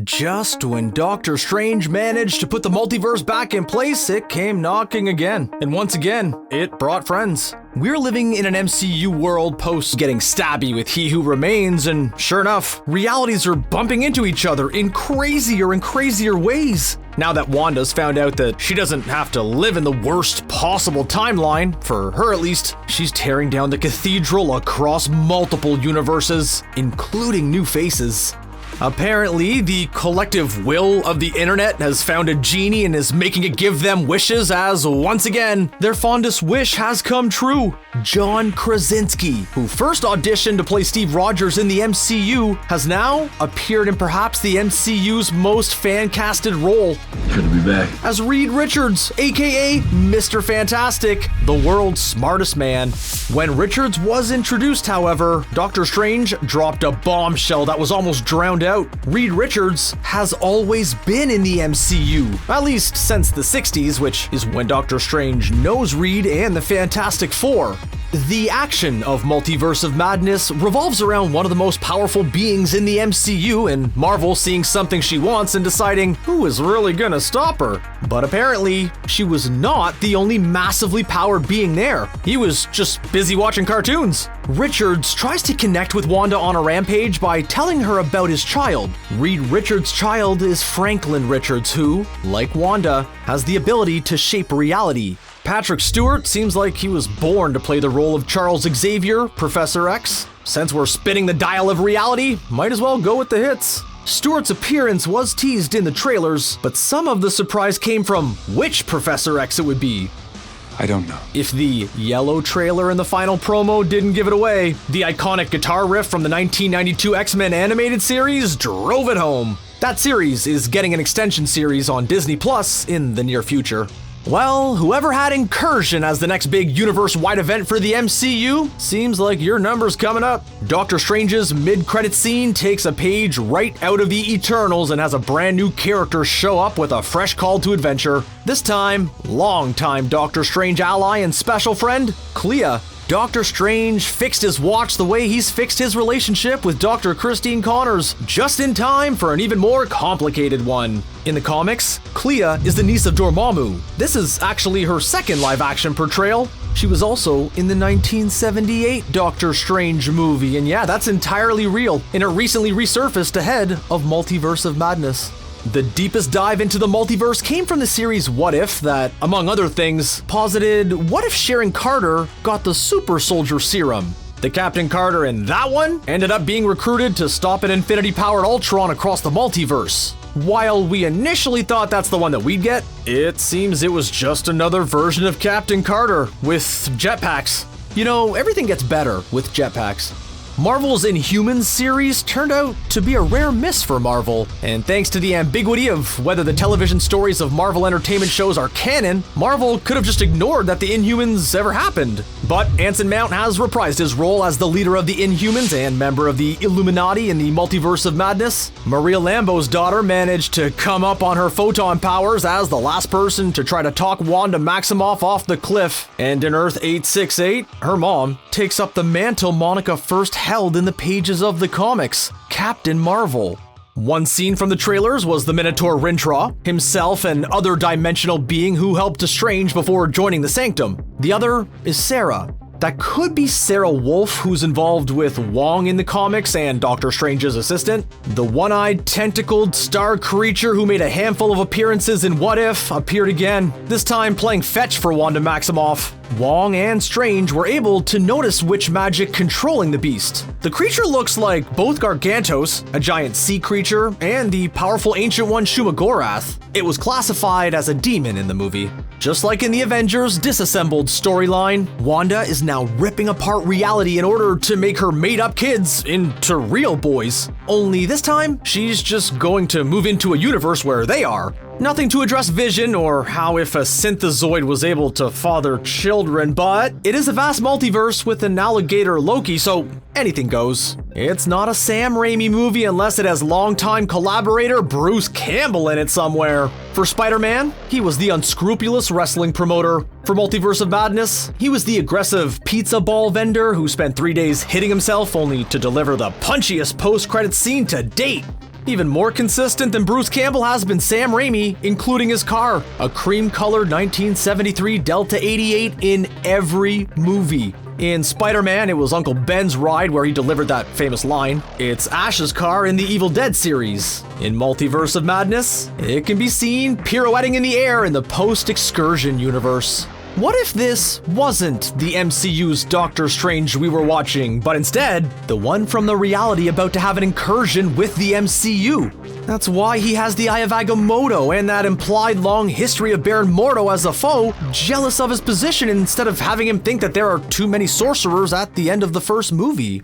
Just when Doctor Strange managed to put the multiverse back in place, it came knocking again. And once again, it brought friends. We're living in an MCU world post getting stabby with He Who Remains, and sure enough, realities are bumping into each other in crazier and crazier ways. Now that Wanda's found out that she doesn't have to live in the worst possible timeline, for her at least, she's tearing down the cathedral across multiple universes, including new faces. Apparently, the collective will of the internet has found a genie and is making it give them wishes as, once again, their fondest wish has come true. John Krasinski, who first auditioned to play Steve Rogers in the MCU, has now appeared in perhaps the MCU's most fan-casted role. Good to be back. As Reed Richards, aka Mr. Fantastic, the world's smartest man. When Richards was introduced, however, Doctor Strange dropped a bombshell that was almost drowned out. Reed Richards has always been in the MCU, at least since the 60s, which is when Doctor Strange knows Reed and the Fantastic Four. The action of Multiverse of Madness revolves around one of the most powerful beings in the MCU, and Marvel seeing something she wants and deciding who is really gonna stop her. But apparently, she was not the only massively powered being there. He was just busy watching cartoons. Richards tries to connect with Wanda on a rampage by telling her about his child. Reed Richards' child is Franklin Richards, who, like Wanda, has the ability to shape reality. Patrick Stewart seems like he was born to play the role of Charles Xavier, Professor X. Since we're spinning the dial of reality, might as well go with the hits. Stewart's appearance was teased in the trailers, but some of the surprise came from which Professor X it would be. I don't know. If the yellow trailer in the final promo didn't give it away, the iconic guitar riff from the 1992 X-Men animated series drove it home. That series is getting an extension series on Disney Plus in the near future. Well, whoever had Incursion as the next big universe-wide event for the MCU, seems like your number's coming up. Doctor Strange's mid-credit scene takes a page right out of the Eternals and has a brand new character show up with a fresh call to adventure. This time, longtime Doctor Strange ally and special friend, Clea. Doctor Strange fixed his watch the way he's fixed his relationship with Dr. Christine Connors, just in time for an even more complicated one. In the comics, Clea is the niece of Dormammu. This is actually her second live-action portrayal. She was also in the 1978 Doctor Strange movie, and yeah, that's entirely real, and it recently resurfaced ahead of Multiverse of Madness. The deepest dive into the multiverse came from the series What If that, among other things, posited what if Sharon Carter got the super soldier serum? The Captain Carter in that one ended up being recruited to stop an infinity-powered Ultron across the multiverse. While we initially thought that's the one that we'd get, it seems it was just another version of Captain Carter with jetpacks. You know, everything gets better with jetpacks. Marvel's Inhumans series turned out to be a rare miss for Marvel, and thanks to the ambiguity of whether the television stories of Marvel Entertainment shows are canon, Marvel could have just ignored that the Inhumans ever happened. But Anson Mount has reprised his role as the leader of the Inhumans and member of the Illuminati in the Multiverse of Madness. Maria Lambeau's daughter managed to come up on her photon powers as the last person to try to talk Wanda Maximoff off the cliff, and in Earth 868, her mom takes up the mantle Monica first held in the pages of the comics, Captain Marvel. One scene from the trailers was the Minotaur Rintrah, himself an other dimensional being who helped Strange before joining the Sanctum. The other is Sarah. That could be Sarah Wolf, who's involved with Wong in the comics and Doctor Strange's assistant. The one-eyed, tentacled star creature who made a handful of appearances in What If appeared again, this time playing fetch for Wanda Maximoff. Wong and Strange were able to notice witch magic controlling the beast. The creature looks like both Gargantos, a giant sea creature, and the powerful ancient one Shumagorath. It was classified as a demon in the movie. Just like in the Avengers Disassembled storyline, Wanda is now ripping apart reality in order to make her made-up kids into real boys. Only this time, she's just going to move into a universe where they are. Nothing to address Vision or how if a synthezoid was able to father children, but it is a vast multiverse with an alligator Loki, so anything goes. It's not a Sam Raimi movie unless it has longtime collaborator Bruce Campbell in it somewhere. For Spider-Man, he was the unscrupulous wrestling promoter. For Multiverse of Madness, he was the aggressive pizza ball vendor who spent 3 days hitting himself only to deliver the punchiest post-credits scene to date. Even more consistent than Bruce Campbell has been Sam Raimi, including his car, a cream-colored 1973 Delta 88 in every movie. In Spider-Man, it was Uncle Ben's ride where he delivered that famous line. It's Ash's car in the Evil Dead series. In Multiverse of Madness, it can be seen pirouetting in the air in the Post-Excursion universe. What if this wasn't the MCU's Doctor Strange we were watching, but instead, the one from the reality about to have an incursion with the MCU? That's why he has the Eye of Agamotto and that implied long history of Baron Mordo as a foe, jealous of his position instead of having him think that there are too many sorcerers at the end of the first movie.